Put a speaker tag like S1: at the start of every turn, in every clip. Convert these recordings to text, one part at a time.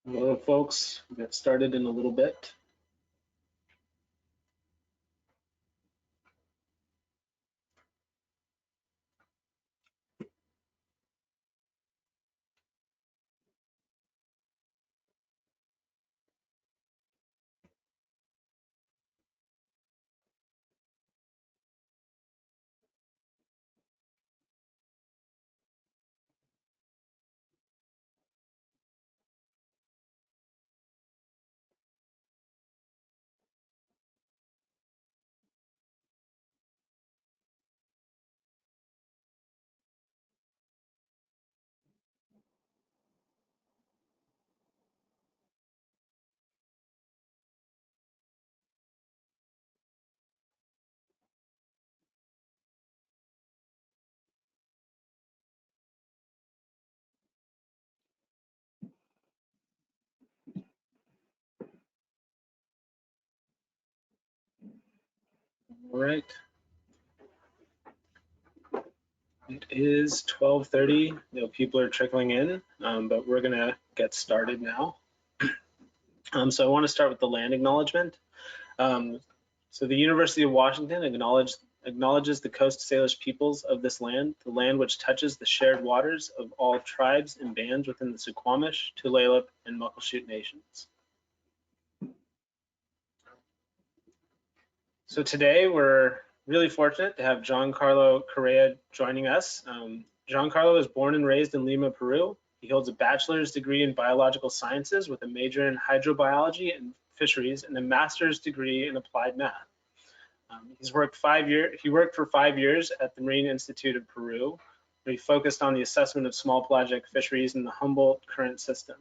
S1: Hello, folks. We'll get started in a little bit. All right. It is 12:30. People are trickling in, but we're going to get started now. So I want to start with the land acknowledgement. So the University of Washington acknowledges the Coast Salish peoples of this land, the land which touches the shared waters of all tribes and bands within the Suquamish, Tulalip, and Muckleshoot nations. So today we're really fortunate to have Giancarlo Correa joining us. Giancarlo was born and raised in Lima, Peru. He holds a bachelor's degree in biological sciences with a major in hydrobiology and fisheries and a master's degree in applied math. He worked for 5 years at the Marine Institute of Peru, where he focused on the assessment of small pelagic fisheries in the Humboldt Current system.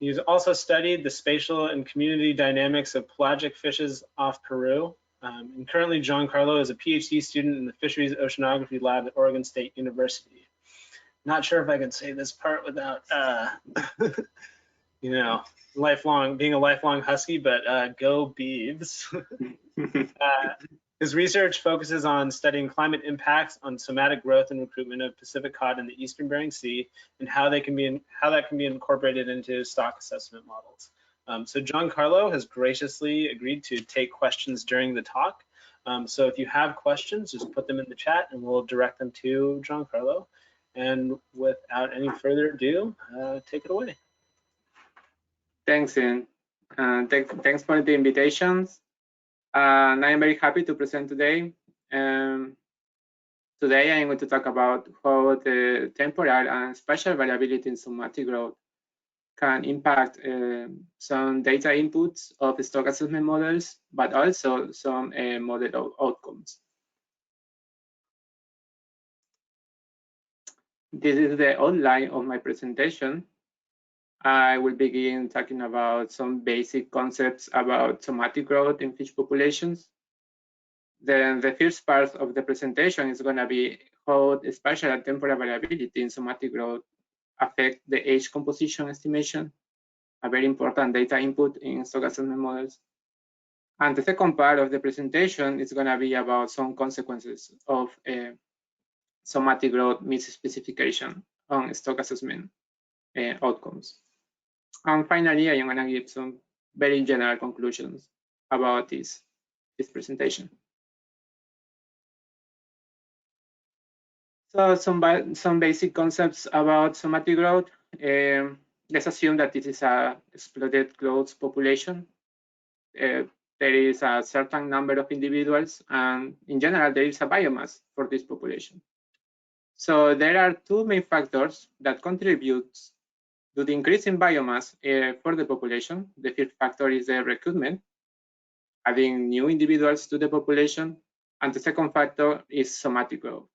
S1: He's also studied the spatial and community dynamics of pelagic fishes off Peru. And currently, Giancarlo is a PhD student in the Fisheries Oceanography Lab at Oregon State University. Not sure if I can say this part without, being a lifelong Husky, but go Beavs. His research focuses on studying climate impacts on somatic growth and recruitment of Pacific cod in the Eastern Bering Sea and how that can be incorporated into stock assessment models. So Giancarlo has graciously agreed to take questions during the talk. So if you have questions, just put them in the chat and we'll direct them to Giancarlo. And without any further ado, take it away.
S2: Thanks, Ian. Thanks for the invitations. And I am very happy to present today. Today I'm going to talk about how the temporal and spatial variability in somatic growth can impact some data inputs of stock assessment models, but also some model outcomes. This is the outline of my presentation. I will begin talking about some basic concepts about somatic growth in fish populations. Then the first part of the presentation is going to be how the spatial and temporal variability in somatic growth affect the age composition estimation, a very important data input in stock assessment models. And the second part of the presentation is going to be about some consequences of somatic growth misspecification on stock assessment outcomes. And finally, I am going to give some very general conclusions about this presentation. So some basic concepts about somatic growth. Let's assume that this is a exploded growth population. There is a certain number of individuals, and in general, there is a biomass for this population. So there are two main factors that contribute to the increase in biomass for the population. The first factor is the recruitment, adding new individuals to the population, and the second factor is somatic growth.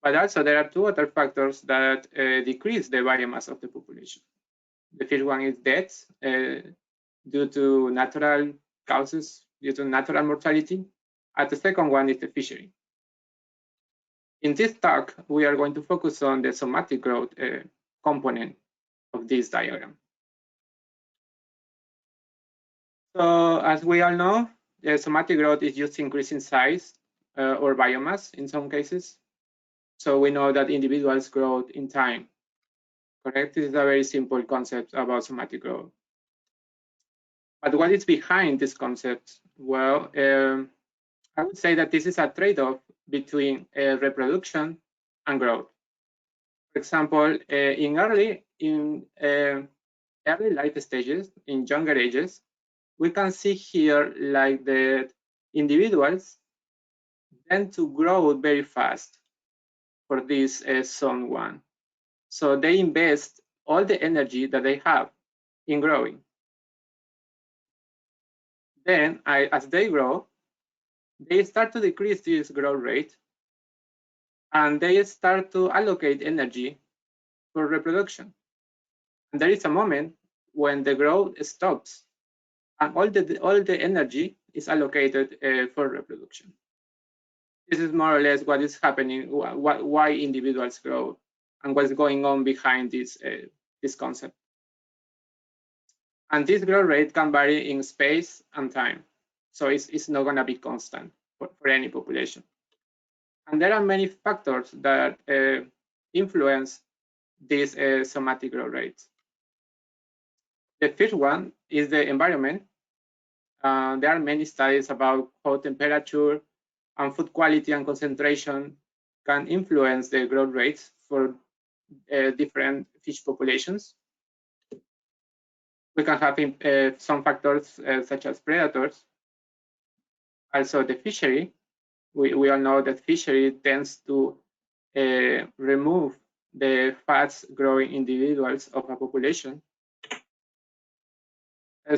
S2: But also there are two other factors that decrease the biomass of the population. The first one is deaths due to natural causes, due to natural mortality, and the second one is the fishery. In this talk, we are going to focus on the somatic growth component of this diagram. So as we all know, the somatic growth is just increasing size or biomass in some cases. So we know that individuals grow in time. Correct? This is a very simple concept about somatic growth. But what is behind this concept? Well, I would say that this is a trade-off between reproduction and growth. For example, in early life stages, in younger ages, we can see here like the individuals tend to grow very fast for this zone 1. So they invest all the energy that they have in growing. Then, as they grow, they start to decrease this growth rate, and they start to allocate energy for reproduction. And there is a moment when the growth stops, and all the energy is allocated for reproduction. This is more or less what is happening, why individuals grow, and what's going on behind this concept. And this growth rate can vary in space and time. So it's not going to be constant for any population. And there are many factors that influence these somatic growth rates. The first one is the environment. There are many studies about how temperature and food quality and concentration can influence the growth rates for different fish populations. We can have some factors such as predators. Also, the fishery. We all know that fishery tends to remove the fast growing individuals of a population.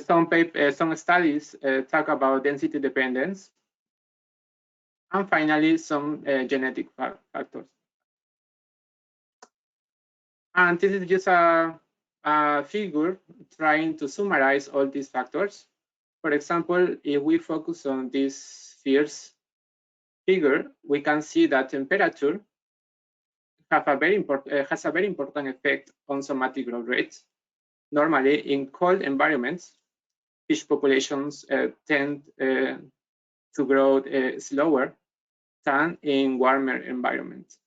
S2: Some studies talk about density dependence. And finally, some genetic factors. And this is just a figure trying to summarize all these factors. For example, if we focus on this first figure, we can see that temperature has a very important effect on somatic growth rates. Normally, in cold environments, fish populations tend to grow slower than in warmer environments.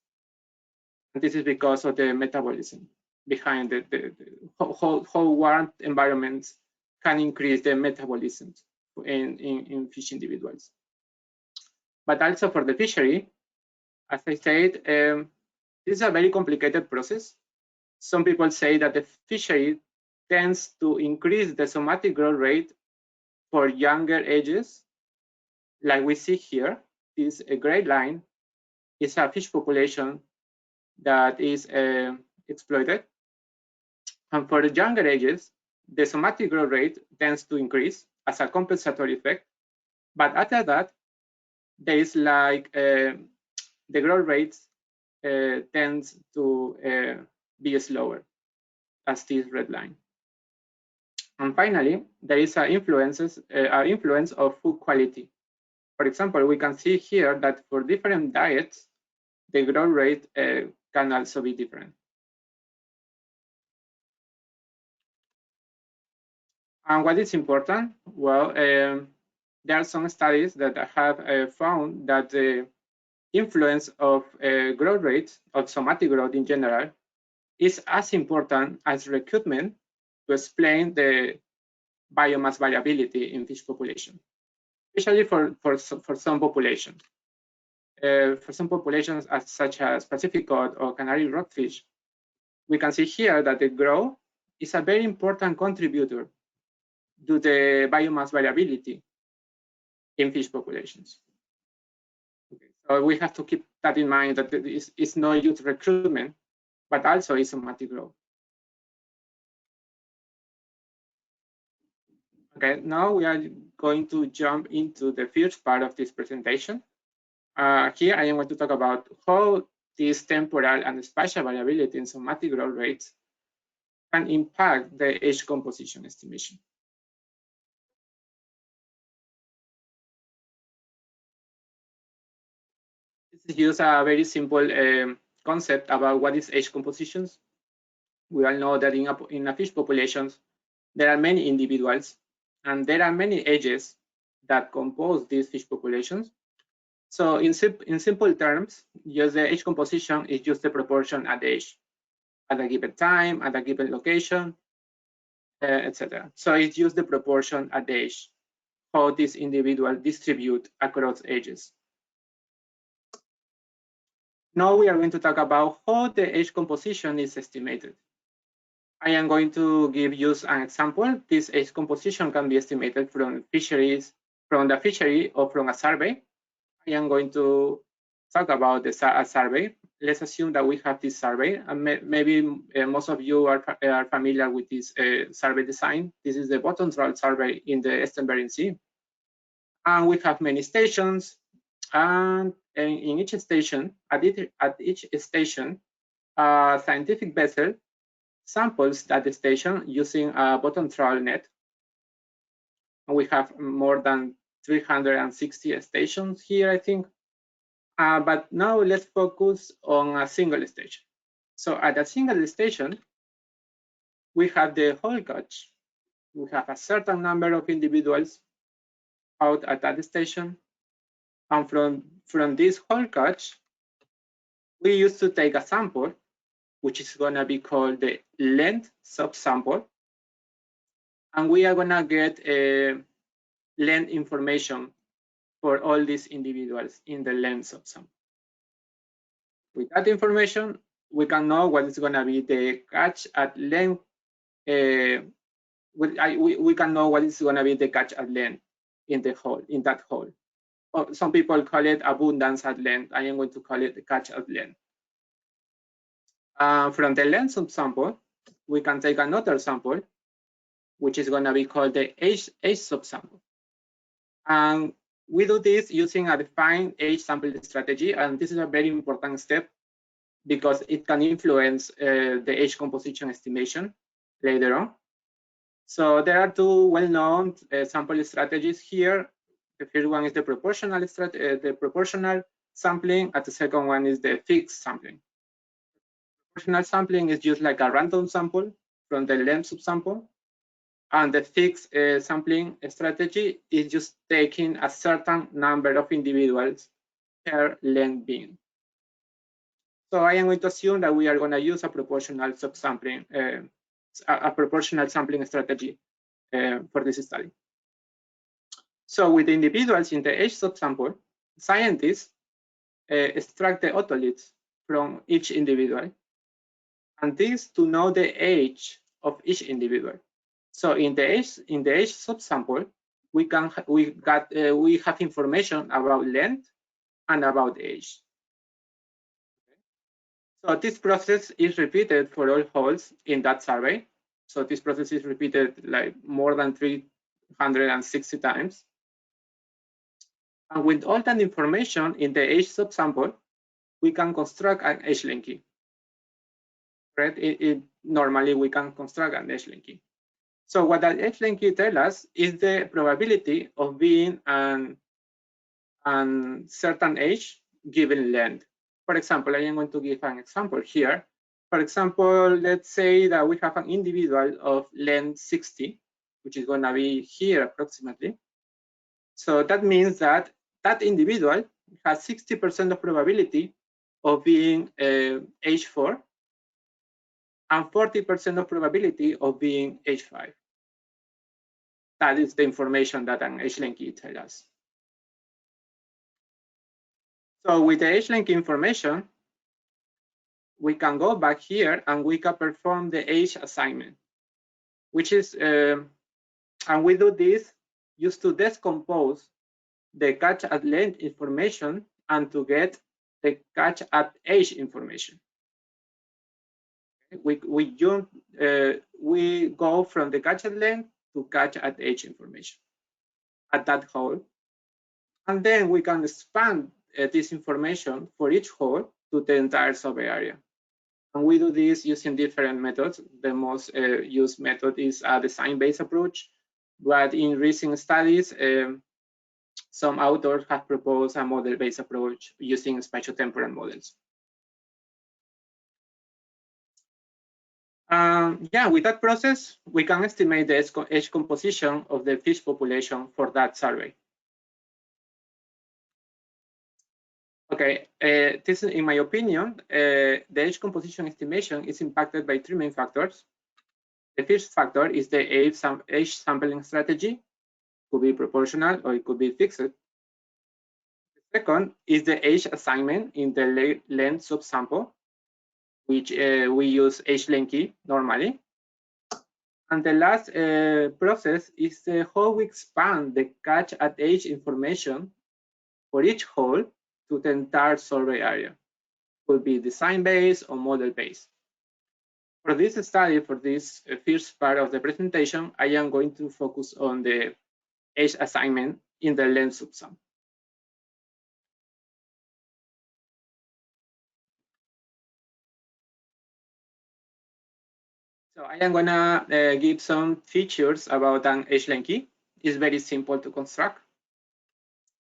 S2: And this is because of the metabolism behind how warm environments can increase the metabolism in fish individuals. But also for the fishery, as I said, this is a very complicated process. Some people say that the fishery tends to increase the somatic growth rate for younger ages. Like we see here, this gray line is a fish population that is exploited. And for the younger ages, the somatic growth rate tends to increase as a compensatory effect. But after that, there is like the growth rates tends to be slower, as this red line. And finally, there is an influence of food quality. For example, we can see here that for different diets, the growth rate can also be different. And what is important? Well, there are some studies that have found that the influence of growth rates of somatic growth in general is as important as recruitment to explain the biomass variability in fish population, especially for some populations. For some populations such as Pacific cod or Canary rockfish, we can see here that the growth is a very important contributor to the biomass variability in fish populations. Okay. So we have to keep that in mind, that it's not just recruitment, but also is somatic growth. Okay, now we are going to jump into the first part of this presentation. Here I am going to talk about how this temporal and spatial variability in somatic growth rates can impact the age composition estimation. This is just a very simple concept about what is age compositions. We all know that in a fish populations, there are many individuals and there are many ages that compose these fish populations. So in simple terms, just the age composition is just the proportion at age. at a given time, at a given location, etc. So it uses the proportion at age, how this individual distribute across ages. Now we are going to talk about how the age composition is estimated. I am going to give you an example. This age composition can be estimated from fisheries, from the fishery or from a survey. I am going to talk about a survey. Let's assume that we have this survey, and maybe most of you are familiar with this survey design. This is the bottom troll survey in the Eastern Bering Sea. And we have many stations, and in each station, at each station, a scientific vessel samples that station using a bottom troll net. And we have more than 360 stations here, I think. But now let's focus on a single station. So at a single station, we have the whole catch. We have a certain number of individuals out at that station. And from this whole catch, we used to take a sample, which is going to be called the length subsample. And we are going to get length information for all these individuals in the length subsample. With that information, we can know what is going to be the catch at length. We can know what is going to be the catch at length in the hole, in that hole. Or some people call it abundance at length. I am going to call it the catch at length. From the length subsample, we can take another sample, which is going to be called the age subsample. And we do this using a defined age sample strategy, and this is a very important step because it can influence the age composition estimation later on. So there are two well-known sample strategies here. The first one is the proportional sampling, and the second one is the fixed sampling. Proportional sampling is just like a random sample from the length subsample. And the fixed sampling strategy is just taking a certain number of individuals per length being. So I am going to assume that we are going to use a proportional subsampling, a proportional sampling strategy for this study. So with the individuals in the age subsample, scientists extract the otoliths from each individual, and this to know the age of each individual. So in the age subsample, we have information about length and about age. So this process is repeated for all holes in that survey. So this process is repeated like more than 360 times. And with all that information in the age subsample, we can construct an Hlinky Key. Right? Normally we can construct an Hlinky Key. So what that Hlinky Key tells us is the probability of being an certain age given length. For example, I am going to give an example here. For example, let's say that we have an individual of length 60, which is going to be here approximately. So that means that that individual has 60% of probability of being age 4 and 40% of probability of being age 5. That is the information that an Hlinky Key tells us. So with the Hlinky Key information, we can go back here and we can perform the age assignment, which is, and we do this used to decompose the catch at length information and to get the catch at age information. We go from the catch at length to catch at age information at that hole, and then we can expand this information for each hole to the entire survey area. And we do this using different methods. The most used method is a design-based approach, but in recent studies, some authors have proposed a model-based approach using spatial temporal models. Yeah, with that process, we can estimate the age composition of the fish population for that survey. Okay, this, in my opinion, the age composition estimation is impacted by three main factors. The first factor is the age sampling strategy. Could be proportional or it could be fixed. The second is the age assignment in the length subsample, which we use Hlink Key normally. And the last process is how we expand the catch at age information for each hole to the entire survey area. Could be design-based or model-based. For this study, for this first part of the presentation, I am going to focus on the age assignment in the length subsample. So I am gonna give some features about an Hlink Key. It's very simple to construct.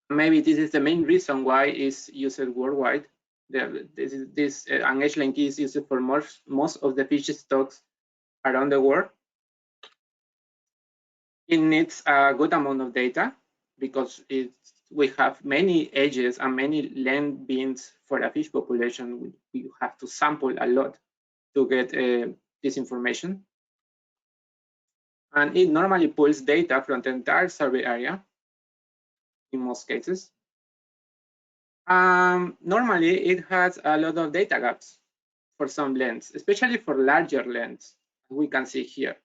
S2: Maybe this is the main reason why it's used worldwide. An Hlink Key is used for most of the fish stocks around the world. It needs a good amount of data because we have many edges and many length bins for a fish population. We have to sample a lot to get this information. And it normally pulls data from the entire survey area in most cases. Normally, it has a lot of data gaps for some lengths, especially for larger lengths, we can see here.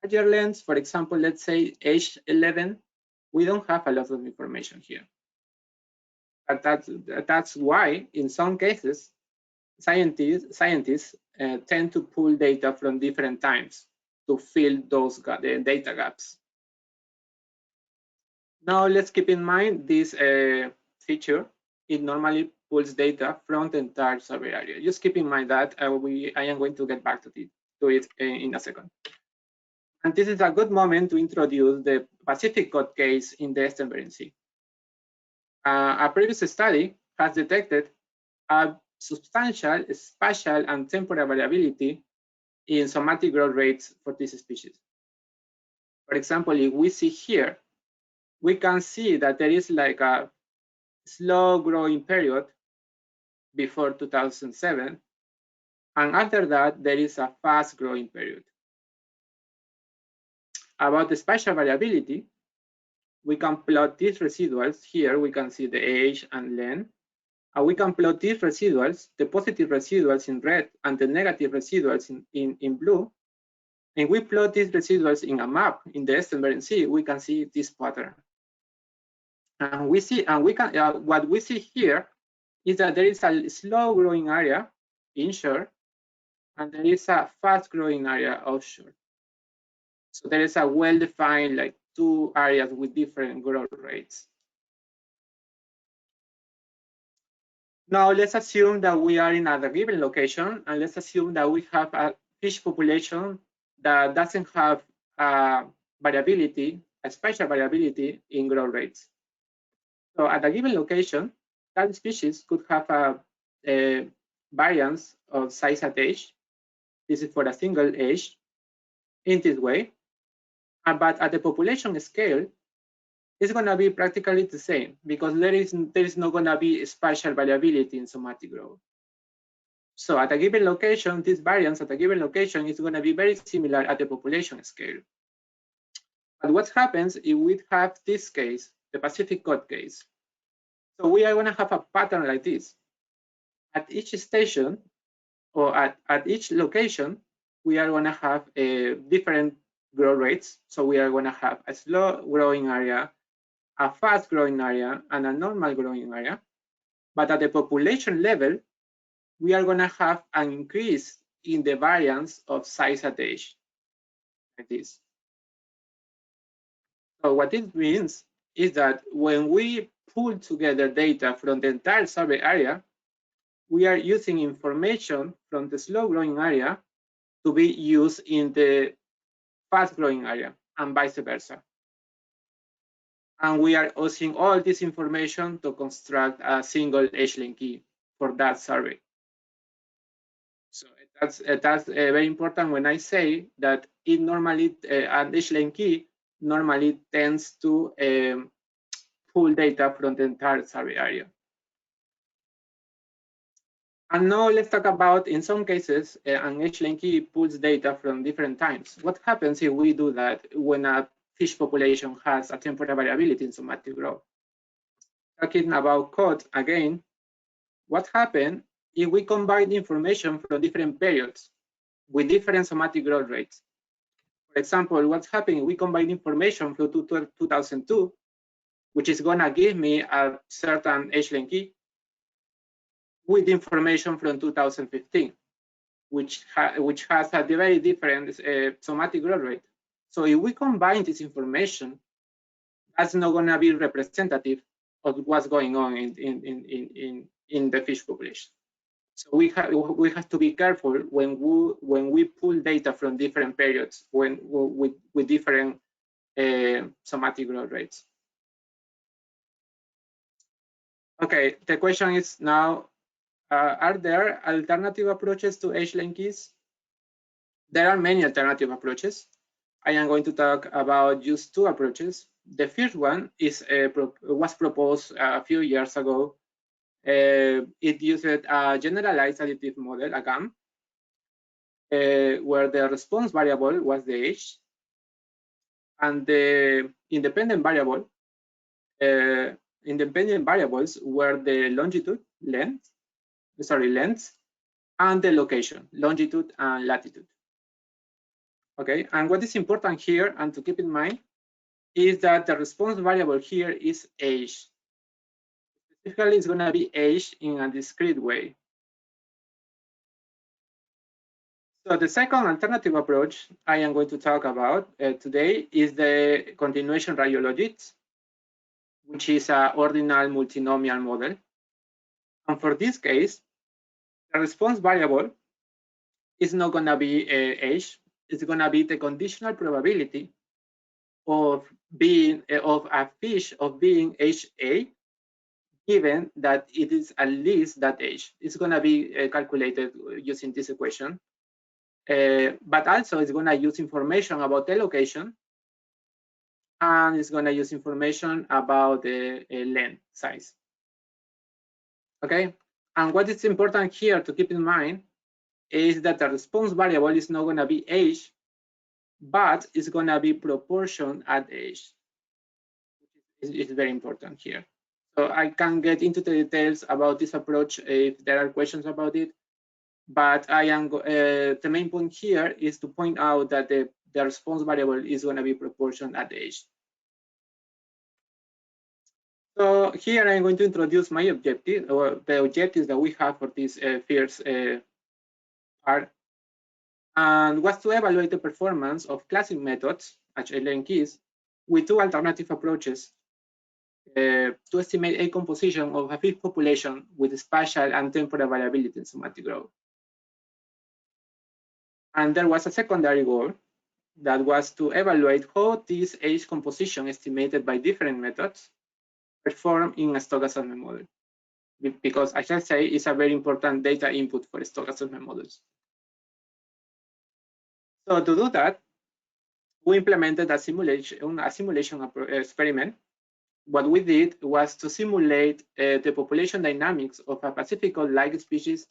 S2: Larger lengths, for example, let's say age 11, we don't have a lot of information here. But that's why, in some cases, scientists tend to pull data from different times to fill those data gaps. Now, let's keep in mind this feature. It normally pulls data from the entire survey area. Just keep in mind that I am going to get back to it in a second. And this is a good moment to introduce the Pacific cod case in the Eastern Bering Sea. A previous study has detected a substantial spatial and temporal variability in somatic growth rates for this species. For example, if we see here, we can see that there is like a slow growing period before 2007, and after that, there is a fast growing period. About the spatial variability, we can plot these residuals. Here we can see the age and length. And we can plot these residuals, the positive residuals in red and the negative residuals in blue. And we plot these residuals in a map in the Eastern Bering Sea, we can see this pattern. And we see, and we can, what we see here is that there is a slow growing area inshore, and there is a fast growing area offshore. So there is a well-defined, like, two areas with different growth rates. Now let's assume that we are in a given location, and let's assume that we have a fish population that doesn't have variability, a spatial variability in growth rates. So at a given location, that species could have a variance of size at age. This is for a single age in this way. But at the population scale, it's going to be practically the same because there is not going to be spatial variability in somatic growth. So at a given location, this variance at a given location is going to be very similar at the population scale. But what happens if we have this case, the Pacific cod case? So we are going to have a pattern like this. At each station or at each location, we are going to have different growth rates. So we are going to have a slow growing area, a fast growing area, and a normal growing area. But at the population level, we are going to have an increase in the variance of size at age, like this. So what it means is that when we pull together data from the entire survey area, we are using information from the slow growing area to be used in the fast growing area and vice versa. And we are using all this information to construct a single Hlink Key for that survey. So that's very important when I say that it normally, an Hlink Key normally tends to pull data from the entire survey area. And now let's talk about, in some cases, an Hlink Key pulls data from different times. What happens if we do that when a fish population has a temporal variability in somatic growth? Talking about code again, what happens if we combine information from different periods with different somatic growth rates? For example, what's happening, we combine information from 2002, which is gonna give me a certain Hlink Key, with information from 2015, which has a very different somatic growth rate. So if we combine this information, that's not gonna be representative of what's going on in the fish population. So we have to be careful when we pull data from different periods with different somatic growth rates. Okay, the question is now, are there alternative approaches to Hlink Keys? There are many alternative approaches. I am going to talk about just two approaches. The first one was proposed a few years ago. It used a generalized additive model, a GAM, where the response variable was the age, and the independent variables were the longitude, length, and the location, longitude and latitude. Okay, and what is important here and to keep in mind is that the response variable here is age. Specifically, it's going to be age in a discrete way. So the second alternative approach I am going to talk about today is the continuation radiologist, which is an ordinal multinomial model. And for this case, the response variable is not going to be age. It's going to be the conditional probability of a fish being age A, given that it is at least that age. It's going to be calculated using this equation. But also it's going to use information about the location, and it's going to use information about the length size. Okay, and what is important here to keep in mind is that the response variable is not going to be age, but it's going to be proportion at age. It's very important here. So I can get into the details about this approach if there are questions about it. But the main point here is to point out that the response variable is going to be proportion at age. So here I'm going to introduce my objective, or the objectives that we have for this first part, and was to evaluate the performance of classic methods, such as Hlink Keys, with two alternative approaches to estimate a composition of a fish population with spatial and temporal variability in somatic growth. And there was a secondary goal that was to evaluate how this age composition estimated by different methods perform in a stock assessment model. Because I shall say it's a very important data input for stock assessment models. So to do that, we implemented a simulation experiment. What we did was to simulate the population dynamics of a Pacific-like species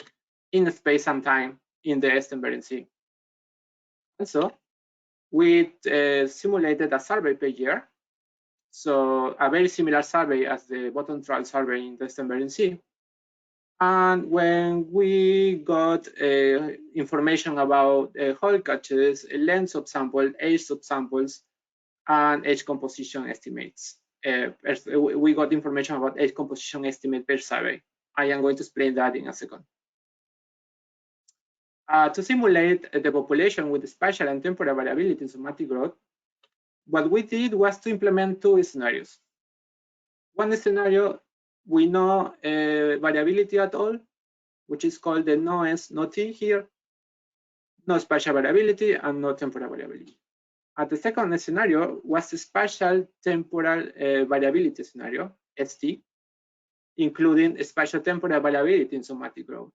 S2: in space and time in the Eastern Bering Sea. Also, we simulated a survey per year, so a very similar survey as the bottom trawl survey in the Eastern Bering Sea. And when we got information about whole catches, length of sample, age of samples, and age composition estimates. We got information about age composition estimate per survey. I am going to explain that in a second. To simulate the population with spatial and temporal variability in somatic growth, what we did was to implement two scenarios. One scenario, we know variability at all, which is called the no S, no T here, no spatial variability and no temporal variability. And the second scenario was the spatial temporal variability scenario, ST, including spatial temporal variability in somatic growth.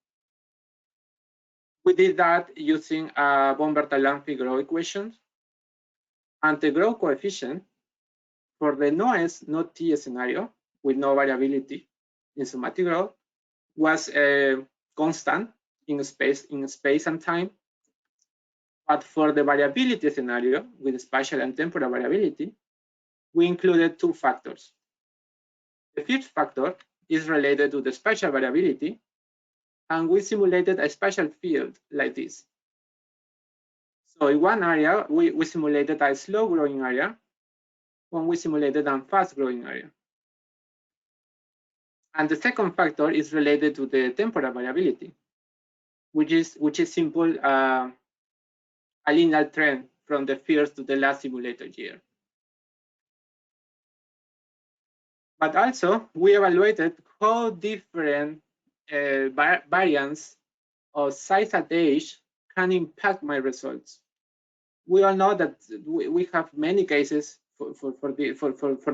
S2: We did that using a von Bertalanffy growth equation, and the growth coefficient for the no S, no T scenario with no variability in somatic growth was constant in space and time. But for the variability scenario with spatial and temporal variability, we included two factors. The first factor is related to the spatial variability, and we simulated a spatial field like this. So in one area, we simulated a slow growing area, when we simulated a fast growing area. And the second factor is related to the temporal variability, which is simple a linear trend from the first to the last simulated year. But also, we evaluated how different variance of size at age can impact my results. We all know that we have many cases for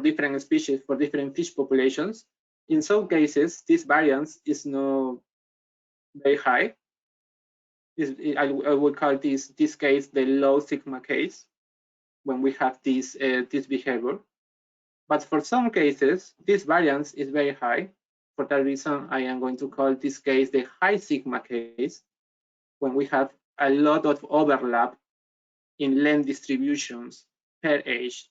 S2: different species, for different fish populations. In some cases, this variance is not very high. I would call this case the low sigma case when we have this behavior. But for some cases, this variance is very high. For that reason, I am going to call this case the high sigma case, when we have a lot of overlap in length distributions per age.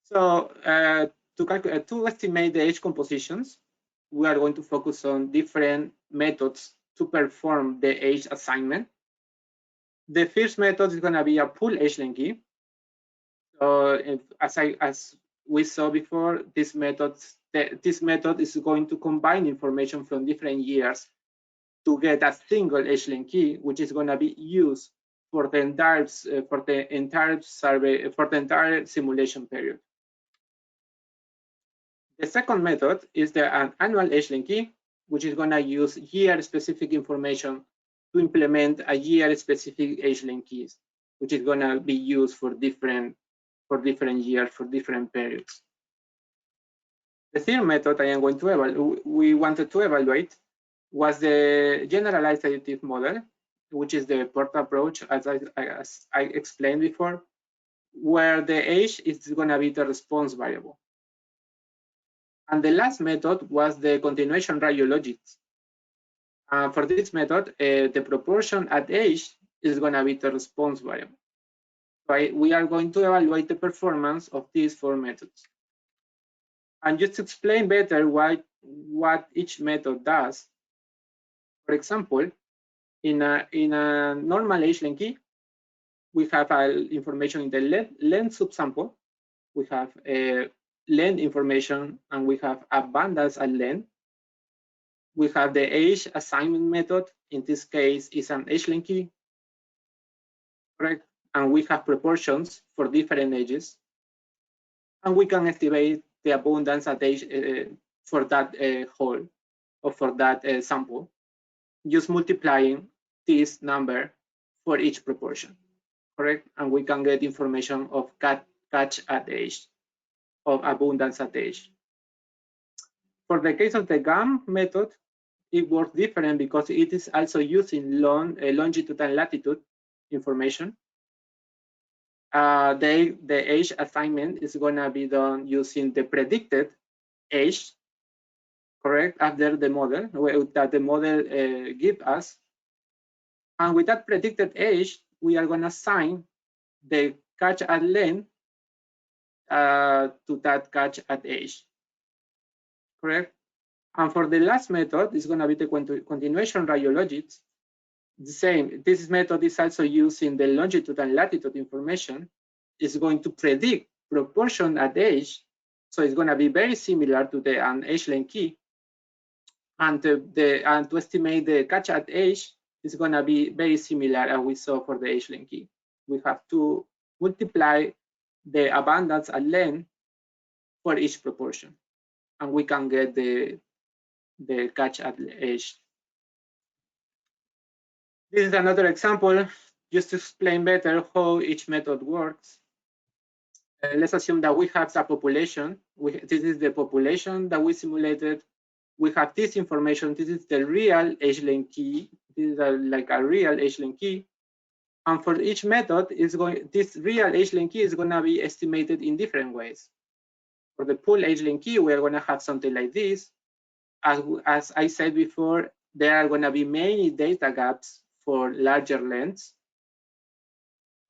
S2: So to estimate the age compositions, we are going to focus on different methods to perform the age assignment. The first method is going to be a pool Hlink Key. So as we saw before, this method is going to combine information from different years to get a single Hlink Key, which is going to be used for the entire survey, for the entire simulation period. The second method is an annual Hlink Key, which is going to use year-specific information to implement a year-specific Hlink Keys, which is going to be used for different years, for different periods. The third method we wanted to evaluate was the generalized additive model, which is the PORT approach, as I explained before, where the age is going to be the response variable. And the last method was the continuation radiologics. For this method, the proportion at age is going to be the response variable. Right? We are going to evaluate the performance of these four methods. And just to explain better what each method does, for example, in a normal Hlink Key, we have information in the length subsample, we have length information, and we have abundance at length. We have the age assignment method. In this case, is an Hlink Key, correct? And we have proportions for different ages. And we can estimate the abundance at age for that whole, or for that sample, just multiplying this number for each proportion, correct? And we can get information of catch at age, of abundance at age. For the case of the GAM method, it works different because it is also using longitude and latitude information. The age assignment is going to be done using the predicted age, correct, after the model that the model gives us. And with that predicted age, we are going to assign the catch at length to that catch at age, correct? And for the last method, it's going to be the continuation radiologics. The same, this method is also using the longitude and latitude information. It's going to predict proportion at age. So it's going to be very similar to the Hlink Key. And to estimate the catch at age is going to be very similar as we saw for the Hlink Key. We have to multiply the abundance at length for each proportion. And we can get the catch at age. This is another example, just to explain better how each method works. Let's assume that we have a population. This is the population that we simulated. We have this information. This is the real Hlink Key. This is like a real Hlink Key. And for each method, this real Hlink Key is going to be estimated in different ways. For the pool Hlink Key, we are going to have something like this. as I said before, there are going to be many data gaps for larger lengths.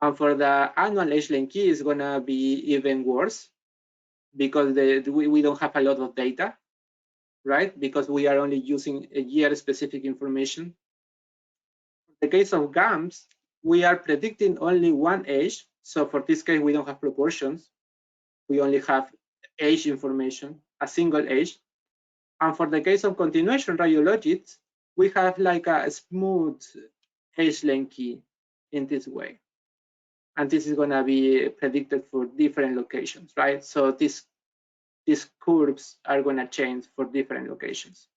S2: And for the annual Hlink Key, it's going to be even worse because we don't have a lot of data, right? Because we are only using a year-specific information. In the case of GAMs, we are predicting only one age. So for this case, we don't have proportions. We only have age information, a single age. And for the case of continuation radiologists, we have like a smooth Hlink Key in this way. And this is going to be predicted for different locations, right? So these curves are going to change for different locations.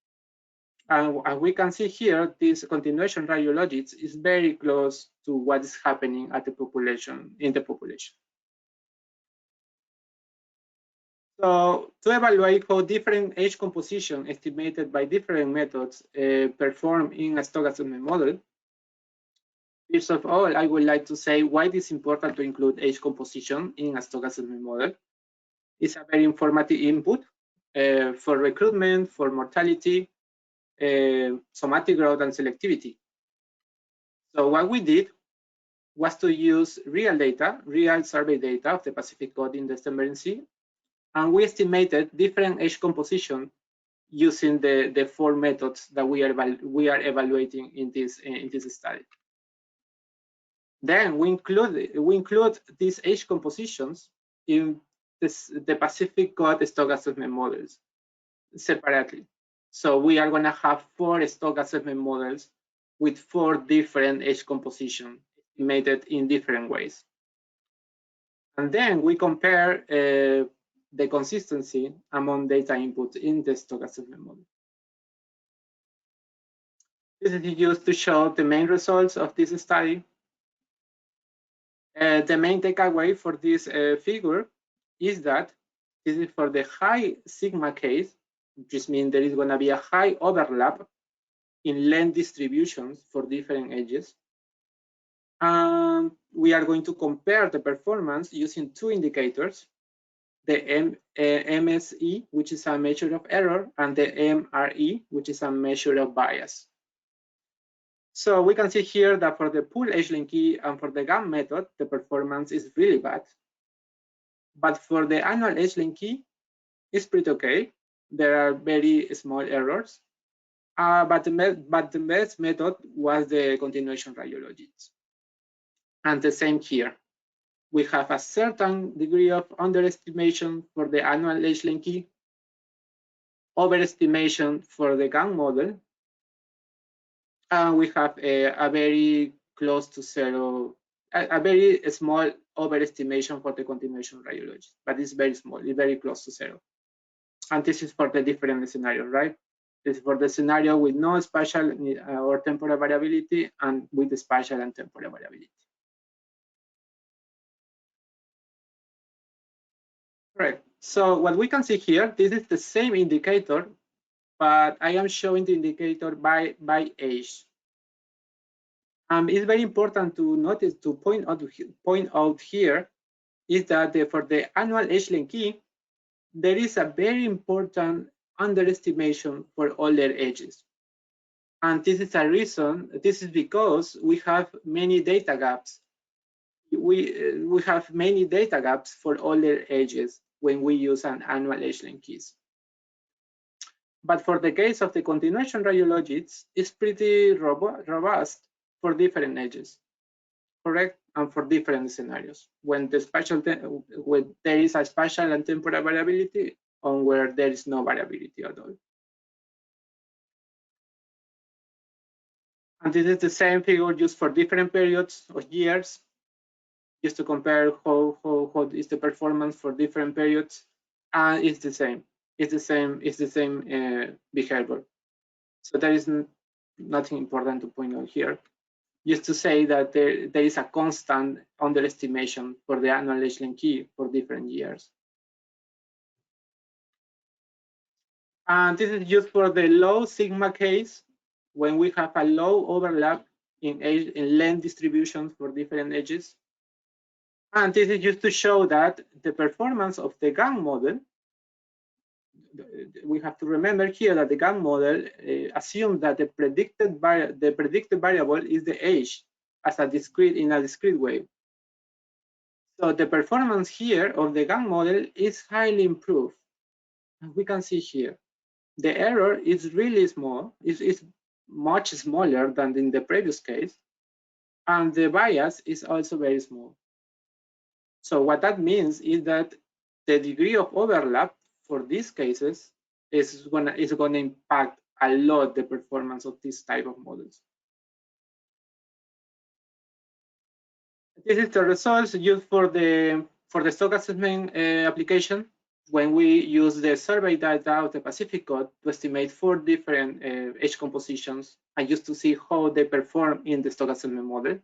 S2: And as we can see here, this continuation radiologists is very close to what is happening at the population, in the population. So to evaluate how different age composition estimated by different methods perform in a stochastic model, first of all, I would like to say why it is important to include age composition in a stochastic model. It's a very informative input for recruitment, for mortality, somatic growth, and selectivity. So what we did was to use real data, real survey data of the Pacific Coast in the Eastern Sea, and we estimated different age composition using the four methods that we are evaluating in this study. Then we include these age compositions in the Pacific Coast stochastic models separately. So we are going to have 4 stochastic models with 4 different age composition estimated in different ways. And then we compare the consistency among data inputs in the stochastic model. This is used to show the main results of this study. The main takeaway for this figure is that this is for the high sigma case, which means there is going to be a high overlap in length distributions for different ages. And we are going to compare the performance using 2 indicators, the MSE, which is a measure of error, and the MRE, which is a measure of bias. So we can see here that for the pool Hlink Key and for the GAM method, the performance is really bad. But for the annual Hlink Key, it's pretty okay. There are very small errors. But the best method was the continuation radiologists. And the same here. We have a certain degree of underestimation for the annual Hlink Key, overestimation for the GAN model, and we have a very close to zero, a very small overestimation for the continuation radiology, but it's very small, it's very close to zero. And this is for the different scenarios, right? This is for the scenario with no spatial or temporal variability and with the spatial and temporal variability. Right. So what we can see here, this is the same indicator, but I am showing the indicator by age. It's very important to notice, to point out here, is that for the annual Hlink Key, there is a very important underestimation for older ages. And this is a reason, this is because we have many data gaps. We have many data gaps for older ages when we use an annual Hlink Keys. But for the case of the continuation radiologists, it's pretty robust for different ages, correct? And for different scenarios. When there is a spatial and temporal variability, or where there is no variability at all. And this is the same figure used for different periods of years, just to compare how is the performance for different periods, and it's the same. It's the same behavior. So there is nothing important to point out here. Just to say that there is a constant underestimation for the annual Hlink Key for different years. And this is used for the low sigma case, when we have a low overlap in length distributions for different ages. And this is used to show that the performance of the GAN model, we have to remember here that the GAN model assumes that the predicted variable is the age as a in a discrete way. So the performance here of the GAN model is highly improved. We can see here the error is really small. It's much smaller than in the previous case, and the bias is also very small. So what that means is that the degree of overlap for these cases is gonna impact a lot the performance of this type of models. This is the results used for the stock assessment application when we use the survey data of the Pacific Code to estimate 4 different age compositions and just to see how they perform in the stock assessment model.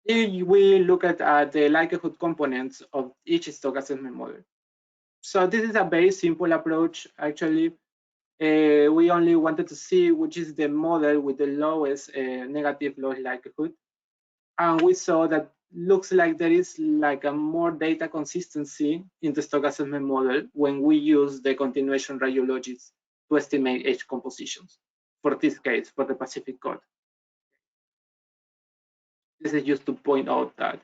S2: Here we look at the likelihood components of each stock assessment model. So this is a very simple approach. Actually, we only wanted to see which is the model with the lowest negative loss likelihood. And we saw that looks like there is like a more data consistency in the stock assessment model when we use the continuation radiologies to estimate age compositions. For this case, for the Pacific Code. This is just to point out that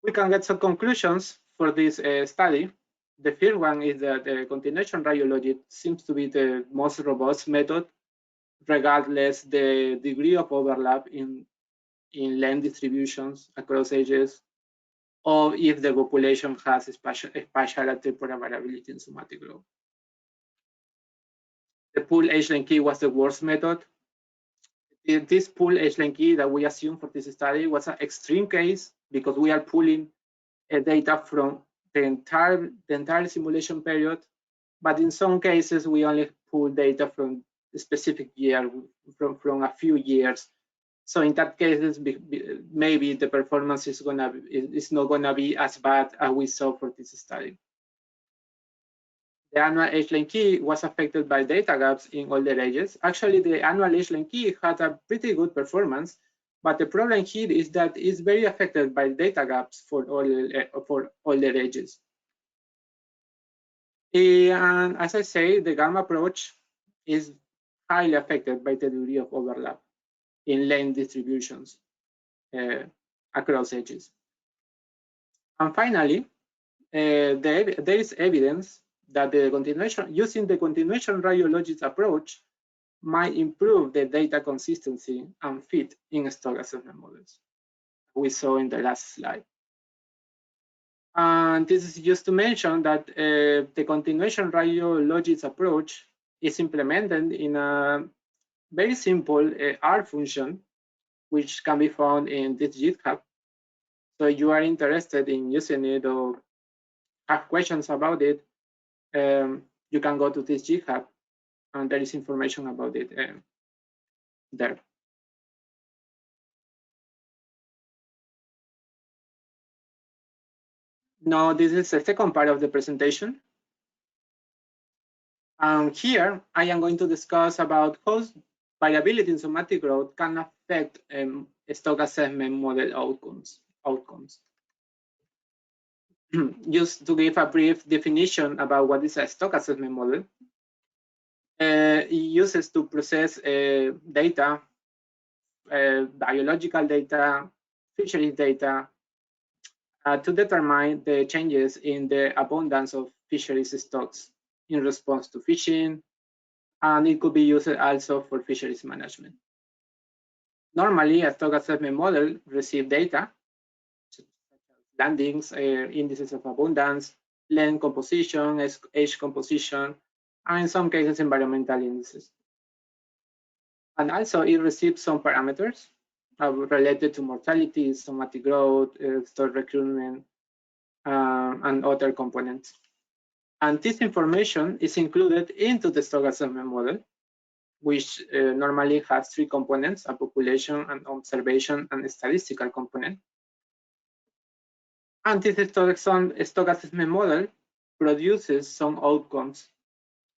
S2: we can get some conclusions for this study. The first one is that the continuation radiology seems to be the most robust method, regardless the degree of overlap in length distributions across ages, or if the population has a spatial and temporal variability in somatic growth. The pool Hlink Key was the worst method. This pool Hlink Key that we assume for this study was an extreme case because we are pulling data from the entire simulation period, but in some cases we only pull data from a specific year, from a few years. So in that case, maybe the performance is not gonna be as bad as we saw for this study. The annual Hlink Key was affected by data gaps in older ages. Actually, the annual Hlink Key had a pretty good performance, but the problem here is that it's very affected by data gaps for older ages. And as I say, the GAN approach is highly affected by the degree of overlap in length distributions across ages. And finally, there is evidence that using the continuation radiologies approach might improve the data consistency and fit in stock assessment models we saw in the last slide. And this is just to mention that the continuation radiologies approach is implemented in a very simple R function, which can be found in this GitHub. So if you are interested in using it or have questions about it, you can go to this GitHub and there is information about it there. Now, this is the second part of the presentation. And here I am going to discuss about how variability in somatic growth can affect stock assessment model outcomes. Just to give a brief definition about what is a stock assessment model, it uses to process data, biological data, fisheries data, to determine the changes in the abundance of fisheries stocks in response to fishing, and it could be used also for fisheries management. Normally, a stock assessment model receives data, such as landings, indices of abundance, length composition, age composition, and in some cases, environmental indices. And also, it receives some parameters related to mortality, somatic growth, stock recruitment, and other components. And this information is included into the stock assessment model, which normally has 3 components: a population, an observation, and a statistical component. And this stock assessment model produces some outcomes,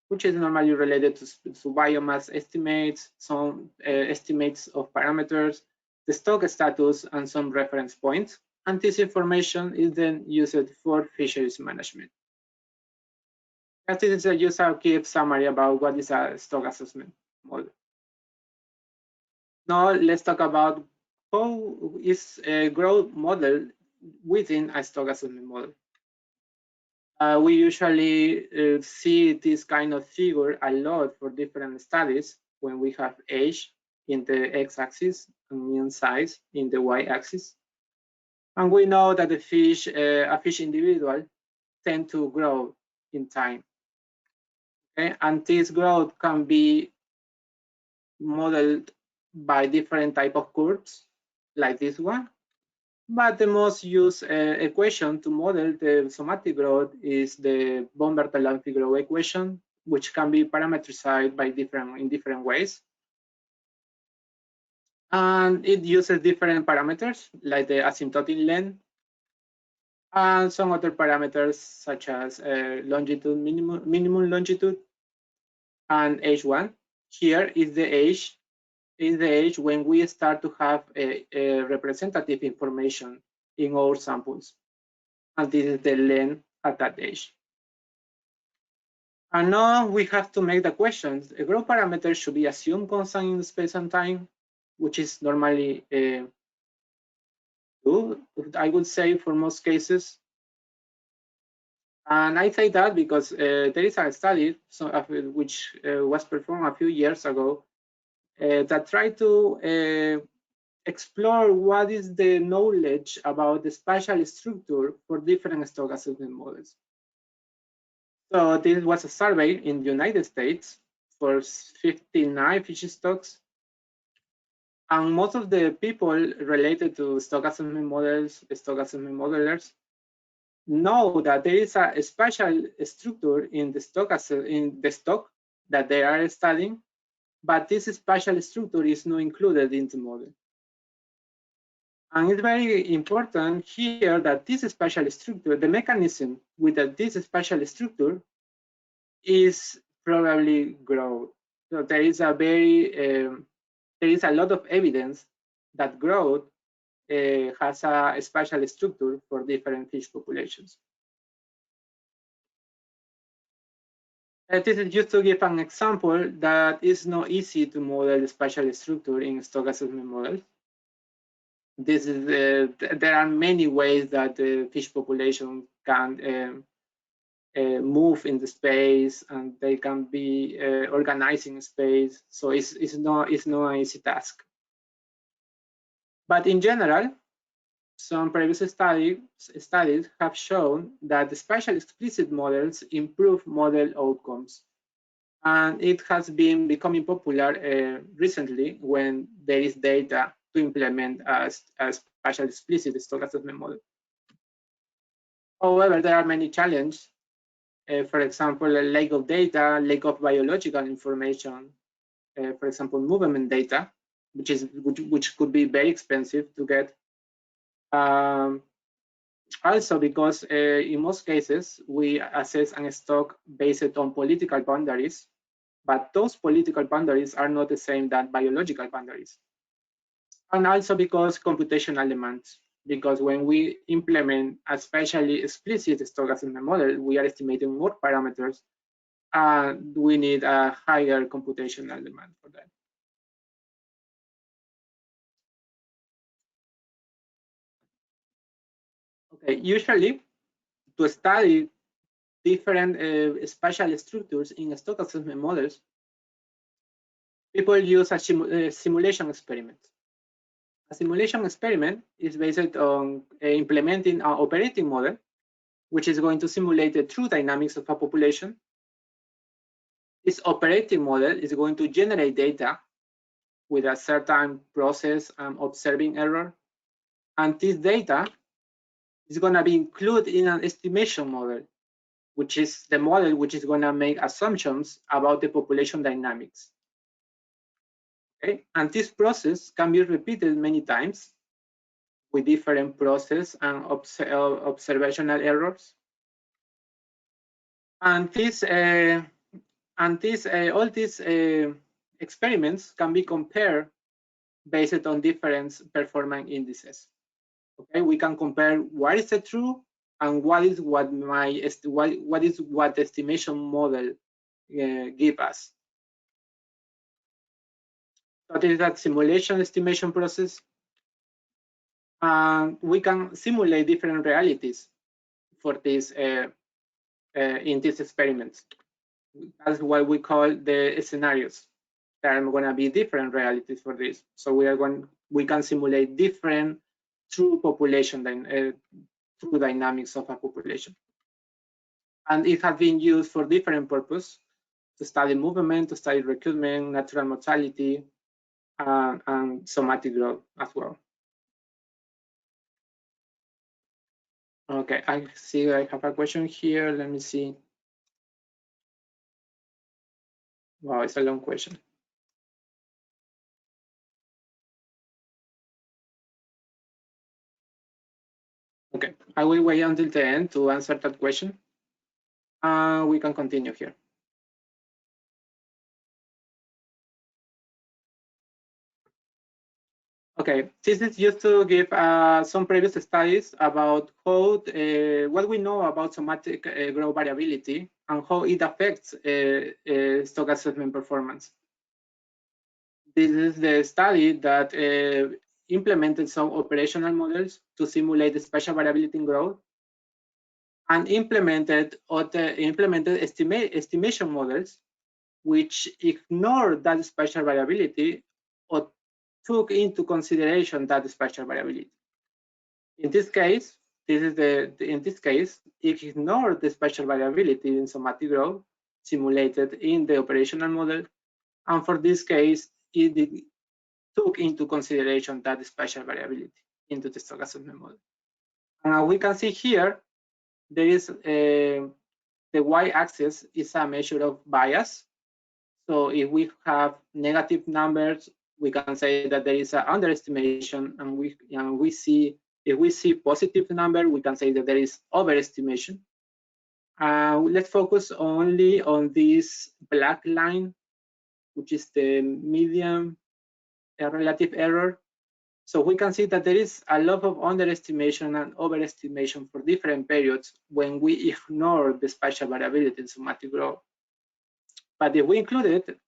S2: which is normally related to biomass estimates, some estimates of parameters, the stock status, and some reference points. And this information is then used for fisheries management. This is just a quick summary about what is a stock assessment model. Now let's talk about how is a growth model within a stock assessment model. We usually see this kind of figure a lot for different studies when we have age in the x-axis and mean size in the y-axis. And we know that a fish individual tend to grow in time. Okay? And this growth can be modeled by different type of curves, like this one. But the most used equation to model the somatic growth is the von Bertalanffy growth equation, which can be parameterized by in different ways. And it uses different parameters like the asymptotic length and some other parameters such as longitude, minimum longitude, and H1. Here is the age when we start to have a representative information in our samples. And this is the length at that age. And now we have to make the questions. A growth parameter should be assumed constant in space and time, which is normally true, I would say, for most cases. And I say that because there is a study which was performed a few years ago that tried to explore what is the knowledge about the spatial structure for different stock assessment models. So this was a survey in the United States for 59 fish stocks. And most of the people related to stock assessment models, stock assessment modelers, know that there is a spatial structure in the stock that they are studying, but this spatial structure is not included in the model. And it's very important here that this spatial structure, the mechanism with this spatial structure is probably growth. So there is a lot of evidence that growth has a spatial structure for different fish populations. This is just to give an example that is not easy to model the spatial structure in stock assessment models. This is there are many ways that the fish population can move in the space, and they can be organizing space. So it's not an easy task. But in general, some previous studies have shown that the spatial explicit models improve model outcomes. And it has been becoming popular recently when there is data to implement a spatial explicit stock assessment model. However, there are many challenges. For example, a lack of data, lack of biological information, for example, movement data, which could be very expensive to get. Also, because in most cases, we assess a stock based on political boundaries, but those political boundaries are not the same than biological boundaries. And also because computational demands, because when we implement a spatially explicit stock assessment model, we are estimating more parameters, and we need a higher computational demand for that. Okay, usually to study different spatial structures in stock assessment models, people use a simulation experiment. A simulation experiment is based on implementing an operating model, which is going to simulate the true dynamics of a population. This operating model is going to generate data with a certain process and observing error. And this data is going to be included in an estimation model, which is the model which is going to make assumptions about the population dynamics. Okay? And this process can be repeated many times with different process and observational errors. And all these experiments can be compared based on different performance indices. Okay, we can compare what is the true and what is what the estimation model give us. So this is that simulation estimation process. And we can simulate different realities for this in these experiments. That's what we call the scenarios. There are going to be different realities for this. So we can simulate different true population true dynamics of a population. And it has been used for different purposes, to study movement, to study recruitment, natural mortality, and somatic growth as well. Okay, I see I have a question here. Let me see. Wow, it's a long question. Okay, I will wait until the end to answer that question. We can continue here. Okay, this is just to give some previous studies about how what we know about somatic growth variability and how it affects stock assessment performance. This is the study that implemented some operational models to simulate the spatial variability in growth, and implemented estimation models which ignore that spatial variability or took into consideration that spatial variability. In this case, it ignored the spatial variability in somatic growth simulated in the operational model, and for this case, it took into consideration that spatial variability into the stock assessment model. We can see here there is the y-axis is a measure of bias. So if we have negative numbers, we can say that there is an underestimation, and we see, if we see positive number, we can say that there is overestimation. Let's focus only on this black line, which is the median relative error. So we can see that there is a lot of underestimation and overestimation for different periods when we ignore the spatial variability in somatic growth. But if we include it,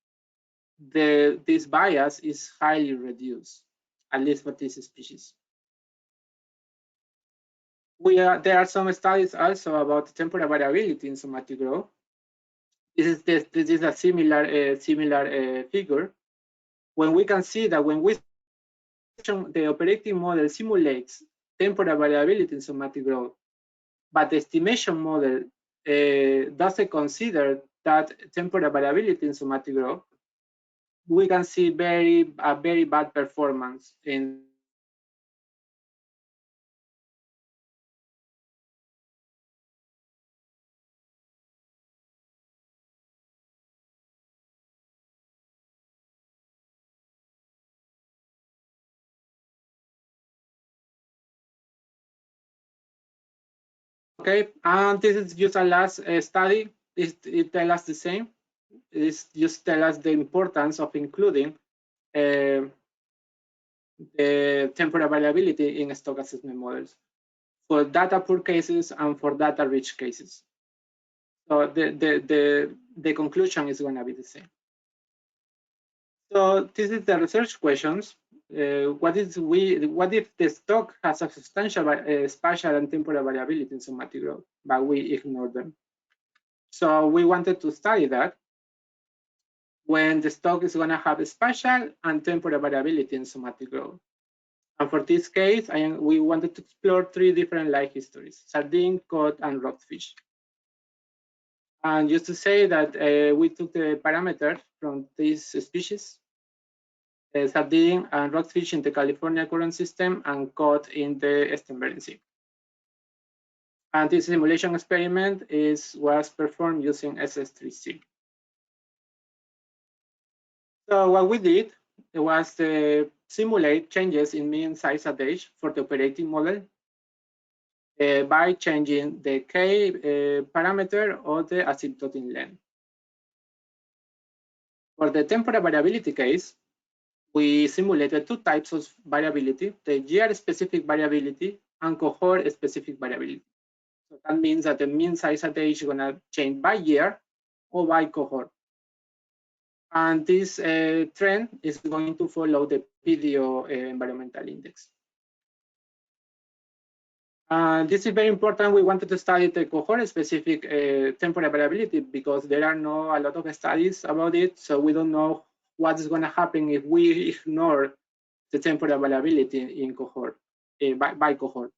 S2: this bias is highly reduced, at least for this species. There are some studies also about temporal variability in somatic growth. This is a similar figure, when we can see that when the operating model simulates temporal variability in somatic growth, but the estimation model doesn't consider that temporal variability in somatic growth, we can see a very bad performance in Okay, and this is just a last study. It tells us the same. It just tells us the importance of including the temporal variability in stock assessment models for data poor cases and for data rich cases. So the conclusion is going to be the same. So this is the research questions. What if the stock has a substantial spatial and temporal variability in somatic growth, but we ignore them? So we wanted to study that when the stock is going to have a spatial and temporal variability in somatic growth. And for this case, we wanted to explore 3 different life histories: sardine, cod, and rockfish. And just to say that we took the parameters from these species, sardine and rockfish in the California current system, and cod in the Eastern Bering Sea. And this simulation experiment was performed using SS3C. So what we did was to simulate changes in mean size at age for the operating model by changing the K parameter or the asymptotic length. For the temporal variability case, we simulated two types of variability, the year-specific variability and cohort-specific variability. So that means that the mean size at age is going to change by year or by cohort. And this trend is going to follow the PDO environmental index. This is very important. We wanted to study the cohort-specific temporal variability because there are not a lot of studies about it. So we don't know what is going to happen if we ignore the temporal variability in cohort, by cohort.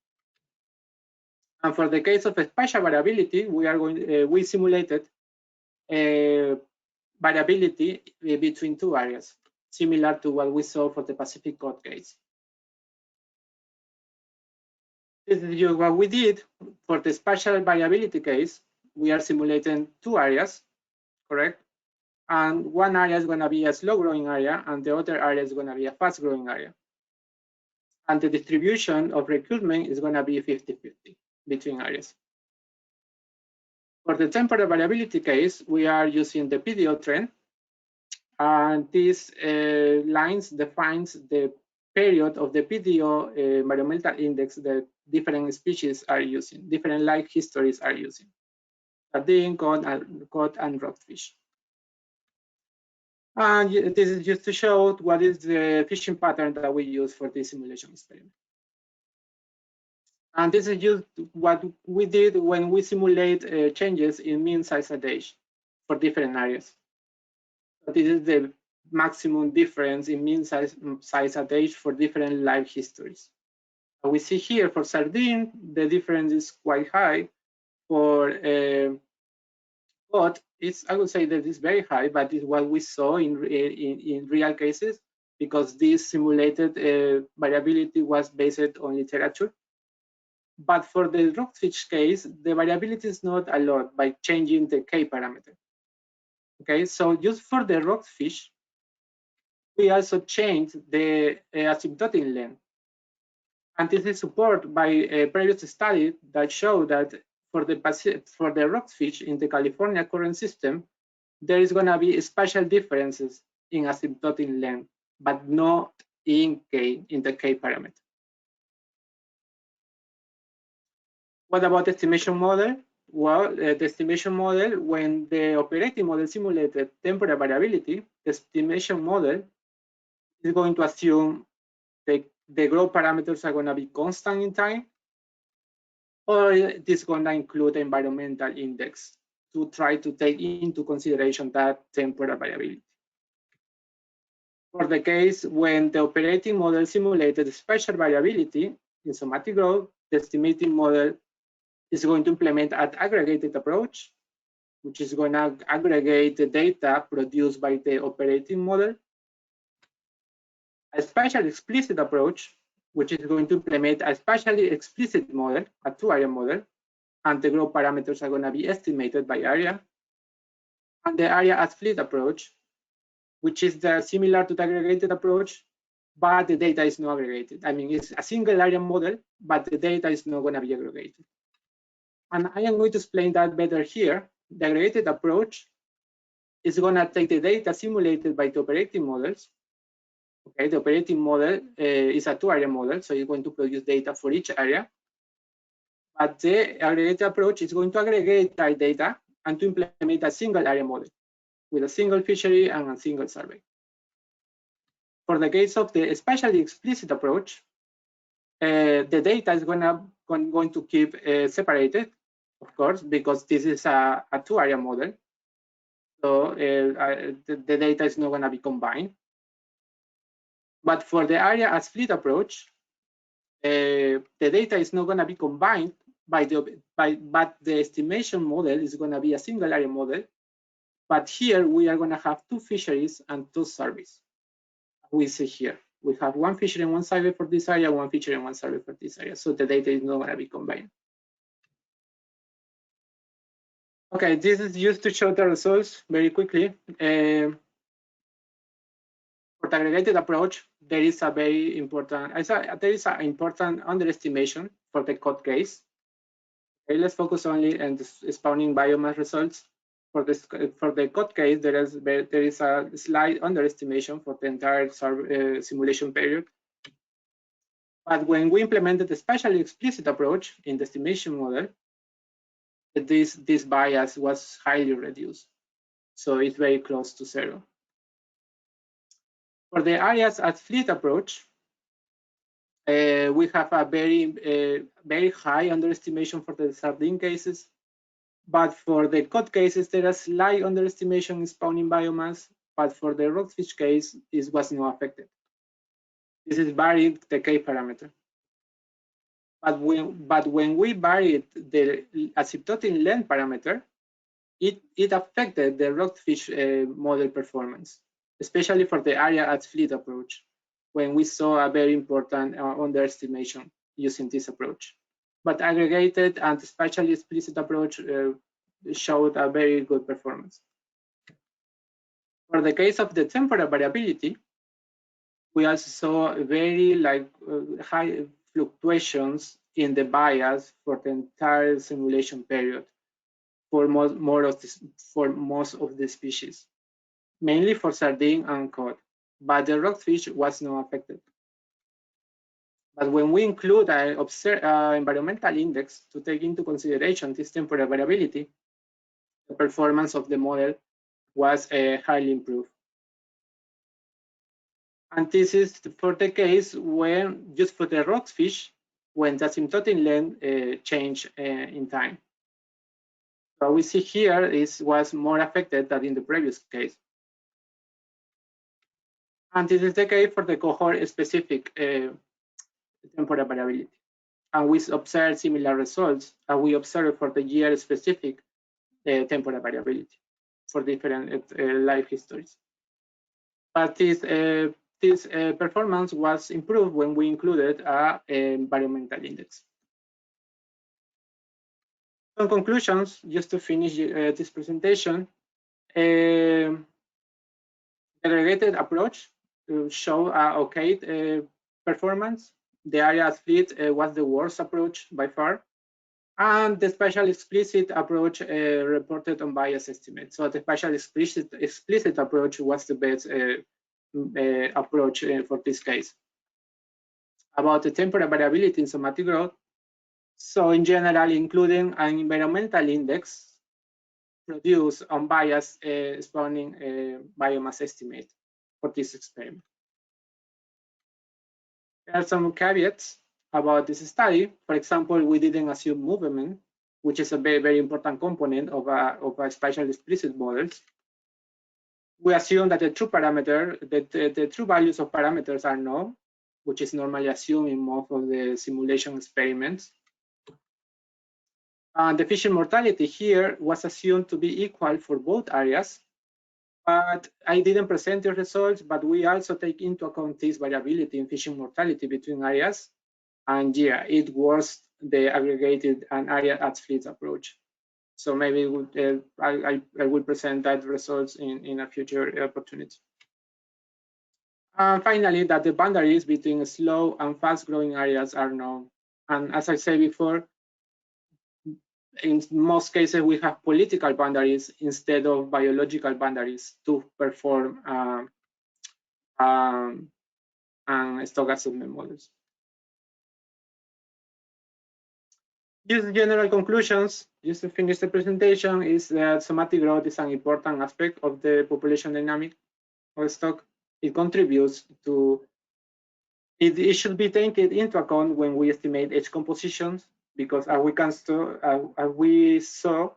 S2: And for the case of spatial variability, we simulated variability between two areas, similar to what we saw for the Pacific Coast case. This is just what we did for the spatial variability case. We are simulating two areas, correct? And one area is going to be a slow-growing area, and the other area is going to be a fast-growing area. And the distribution of recruitment is going to be 50-50 between areas. For the temporal variability case, we are using the PDO trend, and these lines defines the period of the PDO environmental index that different species are using, different life histories are using, sardine, cod, and rockfish. And this is just to show what is the fishing pattern that we use for this simulation experiment. And this is just what we did when we simulate changes in mean size at age for different areas. So this is the maximum difference in mean size at age for different life histories. We see here for sardine, the difference is quite high. For cod, I would say that it's very high, but it's what we saw in real cases because this simulated variability was based on literature. But for the rockfish case, the variability is not a lot by changing the K parameter. Okay, so just for the rockfish, we also changed the asymptotic length. And this is supported by a previous study that showed that for the rockfish in the California current system, there is going to be spatial differences in asymptotic length, but not in the K parameter. What about the estimation model? Well, the estimation model, when the operating model simulated temporal variability, the estimation model is going to assume the growth parameters are going to be constant in time, or it is going to include the environmental index to try to take into consideration that temporal variability. For the case when the operating model simulated spatial variability in somatic growth, the estimating model is going to implement an aggregated approach, which is going to aggregate the data produced by the operating model. A spatial explicit approach, which is going to implement a spatially explicit model, a two-area model, and the growth parameters are going to be estimated by area. And the area as fleet approach, which is similar to the aggregated approach, but the data is not aggregated. I mean, it's a single area model, but the data is not going to be aggregated. And I am going to explain that better here. The aggregated approach is going to take the data simulated by the operating models. Okay, the operating model is a two-area model, so you're going to produce data for each area. But the aggregated approach is going to aggregate that data and to implement a single area model with a single fishery and a single survey. For the case of the spatially explicit approach, the data is going to keep separated, of course, because this is a two-area model. So the data is not going to be combined. But for the area as fleet approach, the data is not going to be combined but the estimation model is going to be a single area model. But here we are going to have two fisheries and two surveys. We see here, we have one fishery and one survey for this area, one fishery and one survey for this area. So the data is not going to be combined. Okay, this is used to show the results very quickly. For the aggregated approach, there is a very important, there is an important underestimation for the cod case. Okay, let's focus only on the spawning biomass results. For the code case, there is a slight underestimation for the entire simulation period. But when we implemented the spatially explicit approach in the estimation model, this bias was highly reduced. So it's very close to zero. For the areas at fleet approach, we have a very high underestimation for the sardine cases. But for the cod cases, there is slight underestimation in spawning biomass. But for the rockfish case, this was not affected. This is varied the K parameter. But when we varied the asymptotic length parameter, it affected the rockfish model performance, especially for the area at fleet approach, when we saw a very important underestimation using this approach. But aggregated and spatially explicit approach showed a very good performance. For the case of the temporal variability, we also saw very high fluctuations in the bias for the entire simulation period for most of the species, mainly for sardine and cod, but the rockfish was not affected. But when we include an environmental index to take into consideration this temporal variability, the performance of the model was highly improved. And this is for the case when, just for the rockfish, when the asymptotic length changed in time. What we see here was more affected than in the previous case. And this is the case for the cohort-specific temporal variability. And we observe similar results as we observed for the year-specific temporal variability for different life histories. But this performance was improved when we included an environmental index. Some conclusions, just to finish this presentation. The aggregated approach showed okay performance. The area fleet was the worst approach by far. And the spatial explicit approach reported on bias estimate. So the spatial explicit approach was the best approach for this case. About the temporal variability in somatic growth, so in general, including an environmental index produced on bias spawning biomass estimate for this experiment. There are some caveats about this study. For example, we didn't assume movement, which is a very, very important component of a spatial explicit models. We assume that the true parameter, the true values of parameters are known, which is normally assumed in most of the simulation experiments. The fishing mortality here was assumed to be equal for both areas, but I didn't present the results, but we also take into account this variability in fishing mortality between areas. And yeah, it was the aggregated and area at fleet approach. So maybe I will present that results in a future opportunity. Finally, that the boundaries between slow and fast growing areas are known. And as I said before, in most cases, we have political boundaries instead of biological boundaries to perform stock assessment models. Just general conclusions, just to finish the presentation, is that somatic growth is an important aspect of the population dynamic of stock. It contributes to, it should be taken into account when we estimate age compositions, because as we saw,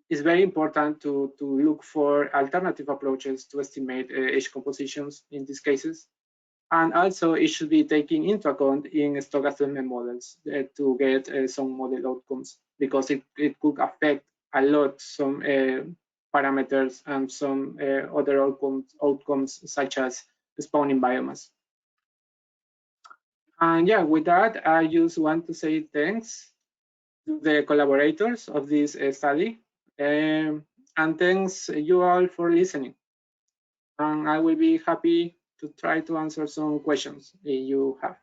S2: it's very important to look for alternative approaches to estimate age compositions in these cases. And also it should be taken into account in stock assessment models to get some model outcomes, because it could affect a lot some parameters and some other outcomes such as spawning biomass. And yeah, with that, I just want to say thanks to the collaborators of this study, and thanks you all for listening. And I will be happy to try to answer some questions that you have.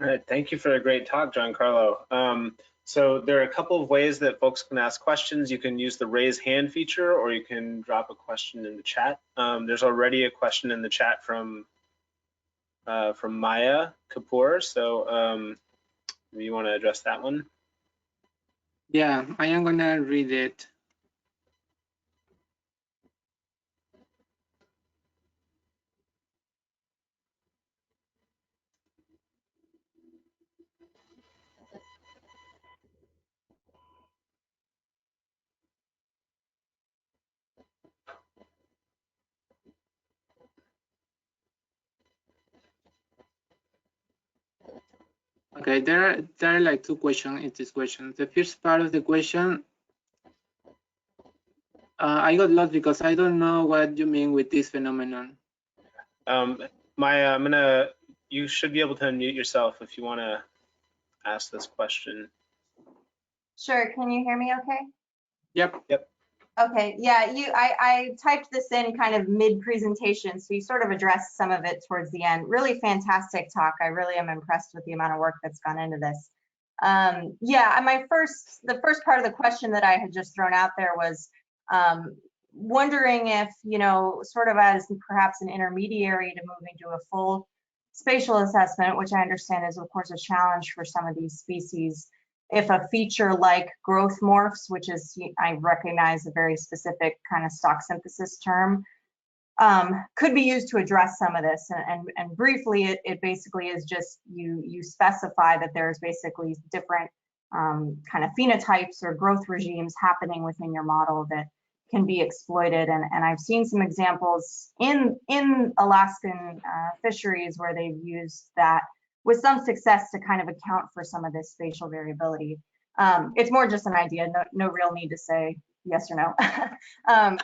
S1: All right, thank you for a great talk, Giancarlo. So there are a couple of ways that folks can ask questions. You can use the raise hand feature, or you can drop a question in the chat. There's already a question in the chat from Maya Kapoor. So if you want to address that one.
S2: Yeah, I am gonna read it. Okay, there are like two questions in this question. The first part of the question, I got lost because I don't know what you mean with this phenomenon.
S1: Maya, you should be able to unmute yourself if you want to ask this question.
S3: Sure, can you hear me okay?
S2: Yep.
S3: Okay, yeah, I typed this in kind of mid-presentation, so you sort of addressed some of it towards the end. Really fantastic talk. I really am impressed with the amount of work that's gone into this. Yeah, the first part of the question that I had just thrown out there was wondering if, you know, sort of as perhaps an intermediary to moving to a full spatial assessment, which I understand is of course a challenge for some of these species, if a feature like growth morphs, which is, I recognize a very specific kind of stock synthesis term, could be used to address some of this. And briefly, it basically is just you specify that there's basically different kind of phenotypes or growth regimes happening within your model that can be exploited. And I've seen some examples in Alaskan fisheries where they've used that with some success to kind of account for some of this spatial variability. It's more just an idea, no real need to say yes or no.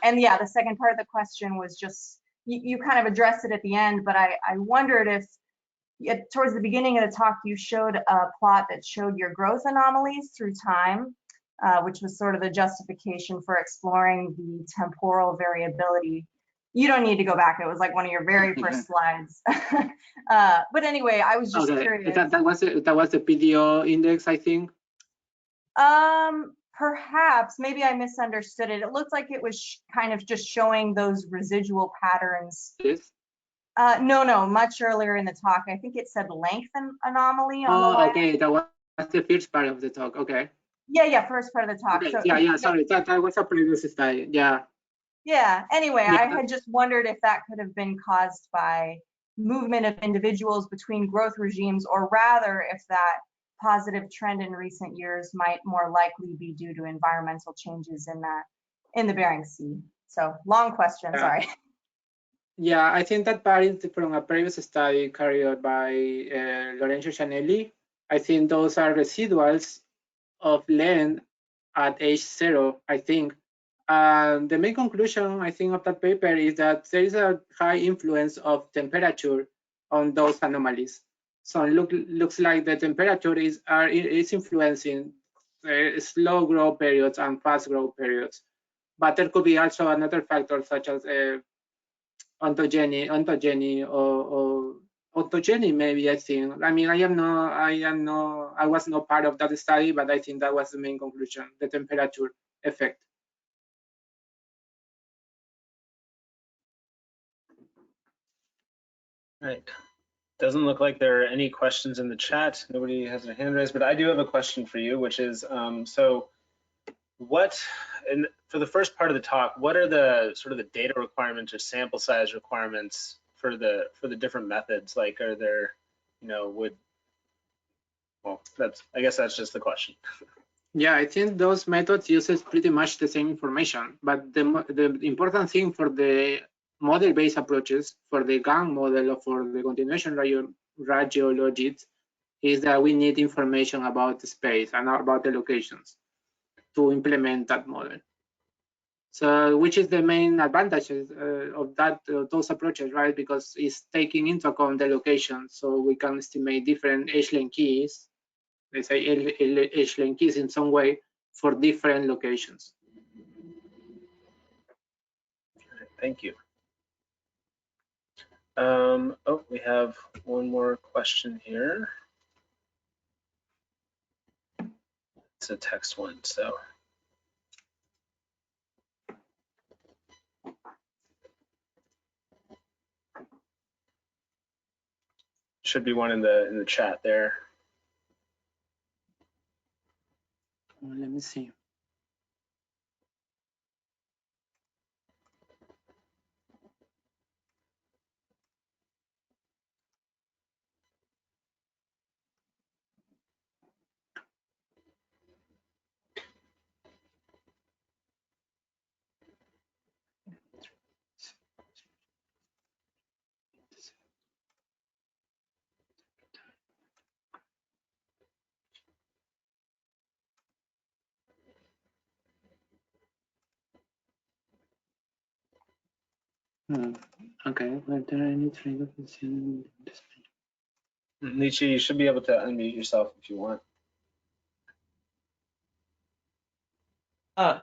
S3: And yeah, the second part of the question was just, you kind of addressed it at the end, but I wondered if towards the beginning of the talk, you showed a plot that showed your growth anomalies through time, which was sort of the justification for exploring the temporal variability. You don't need to go back. It was like one of your very first slides. But anyway, I was just curious.
S2: That was the PDO index, I think.
S3: Perhaps, maybe I misunderstood it. It looked like it was kind of just showing those residual patterns.
S2: Yes.
S3: No, much earlier in the talk. I think it said length anomaly on the line.
S2: Okay, that was the first part of the talk. Okay.
S3: Yeah, first part of the talk.
S2: Okay.
S3: So,
S2: Yeah, sorry, that was a previous slide. Yeah.
S3: Yeah, anyway,
S2: Yeah.
S3: I had just wondered if that could have been caused by movement of individuals between growth regimes, or rather if that positive trend in recent years might more likely be due to environmental changes in the Bering Sea. So long question, sorry.
S2: Yeah, I think that part is from a previous study carried out by Lorenzo Cianelli. I think those are residuals of length at age 0, I think. The main conclusion, I think, of that paper is that there is a high influence of temperature on those anomalies. So it looks like the temperature is influencing slow growth periods and fast growth periods. But there could be also another factor such as ontogeny or ontogeny, maybe, I think. I mean, I was not part of that study, but I think that was the main conclusion, the temperature effect.
S1: Right. Doesn't look like there are any questions in the chat. Nobody has their hand raised, but I do have a question for you, which is, so what, and for the first part of the talk, what are the sort of the data requirements or sample size requirements for the different methods? Like, are there, you know, well, I guess that's just the question.
S2: Yeah, I think those methods uses pretty much the same information, but the important thing for the model-based approaches, for the gang model or for the continuation radiologies, is that we need information about the space and about the locations to implement that model. So, which is the main advantages of those approaches, right? Because it's taking into account the location, so we can estimate different Hlink keys, let's say Hlink keys in some way for different locations.
S1: Thank you. Oh, we have one more question here. It's a text one, so. Should be one in the chat there.
S2: Let me see. Okay, but there are any trade-offs in this?
S1: Nietzsche, you should be able to unmute yourself if you want.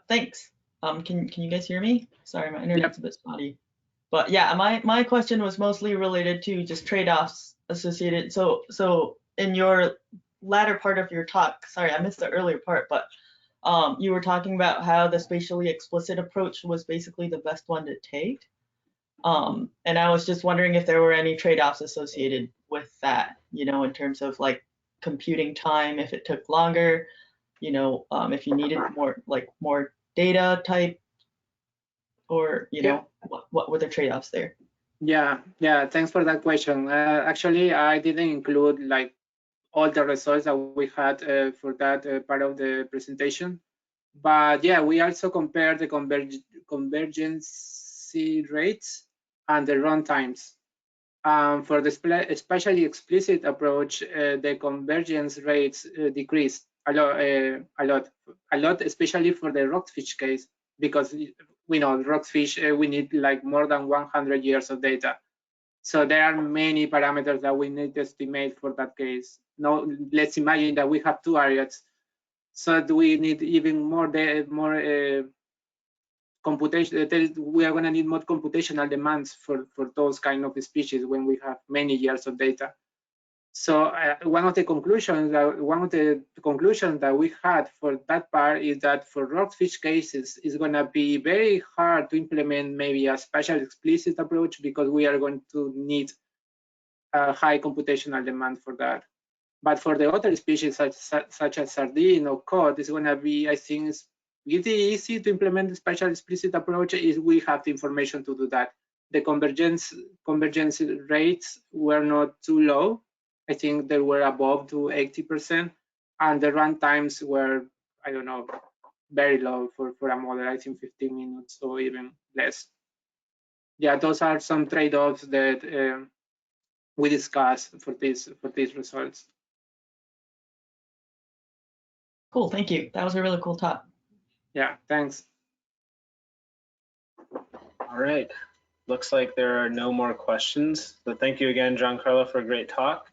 S4: Thanks. Can you guys hear me? Sorry, my internet's a bit spotty. But yeah, my question was mostly related to just trade-offs associated. So in your latter part of your talk, sorry, I missed the earlier part, but you were talking about how the spatially explicit approach was basically the best one to take. And I was just wondering if there were any trade-offs associated with that, you know, in terms of like computing time, if it took longer, you know, if you needed more data type, or, you know, what were the trade-offs there?
S2: Yeah, thanks for that question. Actually, I didn't include like all the results that we had for that part of the presentation. But yeah, we also compared the convergence rates and the run times. For the spatially explicit approach, the convergence rates decreased a lot, especially for the rockfish case, because we know rockfish, we need like more than 100 years of data. So there are many parameters that we need to estimate for that case. Now, let's imagine that we have 2 areas. So do we need even more computation? We are going to need more computational demands for those kind of species when we have many years of data. So one of the conclusions that we had for that part is that for rockfish cases, it's going to be very hard to implement maybe a spatial explicit approach, because we are going to need a high computational demand for that. But for the other species such as sardine or cod, it's going to be, I think, it's pretty easy to implement the spatial explicit approach if we have the information to do that. The convergence rates were not too low. I think they were above to 80%, and the run times were, I don't know, very low for a model. I think 15 minutes or even less. Yeah, those are some trade-offs that we discussed for these results.
S4: Cool, thank you. That was a really cool talk.
S2: Yeah, thanks.
S1: All right. Looks like there are no more questions. So thank you again, Giancarlo, for a great talk.